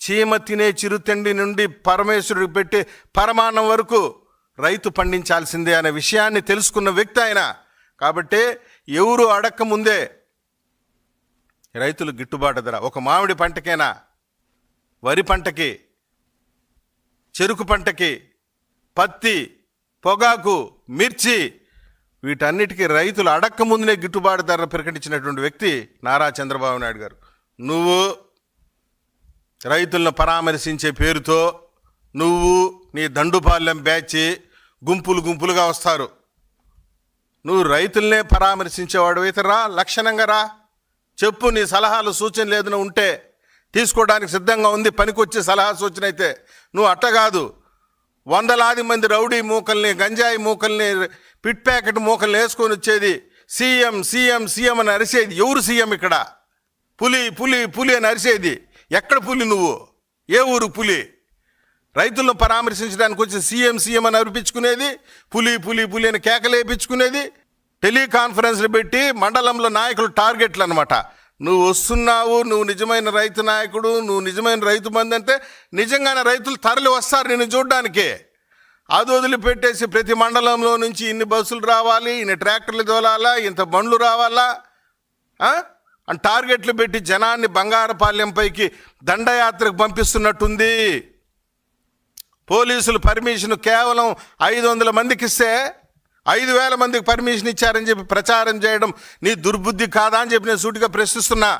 చీమ తినే చిరుతిండి నుండి పరమేశ్వరుడికి పెట్టే పరమాన్నం వరకు రైతు పండించాల్సిందే అనే విషయాన్ని తెలుసుకున్న వ్యక్తి ఆయన. కాబట్టి ఎవరు అడక్క ముందే రైతులు గిట్టుబాటు ధర, ఒక మామిడి పంటకైనా, వరి పంటకి, చెరుకు పంటకి, పత్తి, పొగాకు, మిర్చి, వీటన్నిటికీ రైతులు అడక్క ముందునే గిట్టుబాటు ధర ప్రకటించినటువంటి వ్యక్తి నారా చంద్రబాబు నాయుడు గారు. నువ్వు రైతులను పరామర్శించే పేరుతో నువ్వు నీ దండుపాలెం బ్యాచ్ గుంపులు గుంపులుగా వస్తారు. నువ్వు రైతులనే పరామర్శించేవాడు అయితే రా, లక్షణంగా రా, చెప్పు నీ సలహాలు సూచనలు ఏదైనా ఉంటే తీసుకోవడానికి సిద్ధంగా ఉంది, పనికొచ్చే సలహా సూచన అయితే. నువ్వు అట్ట కాదు, వందలాది మంది రౌడీ మూకల్ని, గంజాయి మూకల్ని, పిట్ ప్యాకెట్ మూకల్ని వేసుకొని వచ్చేది, సీఎం సీఎం సీఎం అని అరిసేది. ఎవరు సీఎం ఇక్కడ? పులి పులి పులి అని అరిసేది. ఎక్కడ పులి నువ్వు? ఏ ఊరు పులి? రైతులను పరామర్శించడానికి వచ్చి సీఎం సీఎం అని అనిపించుకునేది, పులి పులి పులి అని కేకలేపించుకునేది, టెలికాన్ఫరెన్స్లు పెట్టి మండలంలో నాయకులు టార్గెట్లు అనమాట. నువ్వు వస్తున్నావు, నువ్వు నిజమైన రైతు నాయకుడు, నువ్వు నిజమైన రైతు బంధు అంటే నిజంగానే రైతులు తరలి వస్తారు నిన్ను చూడడానికి. అది వదిలిపెట్టేసి ప్రతి మండలంలో నుంచి ఇన్ని బస్సులు రావాలి, ఇన్ని ట్రాక్టర్లు తోలాలా, ఇంత బండ్లు రావాలా అని టార్గెట్లు పెట్టి జనాన్ని బంగారపాలెంపైకి దండయాత్రకు పంపిస్తున్నట్టుంది. పోలీసులు పర్మిషన్ కేవలం 500 మందికి ఇస్తే 5,000 మందికి పర్మిషన్ ఇచ్చారని చెప్పి ప్రచారం చేయడం నీ దుర్బుద్ధి కాదా అని చెప్పి నేను సూటిగా ప్రశ్నిస్తున్నా.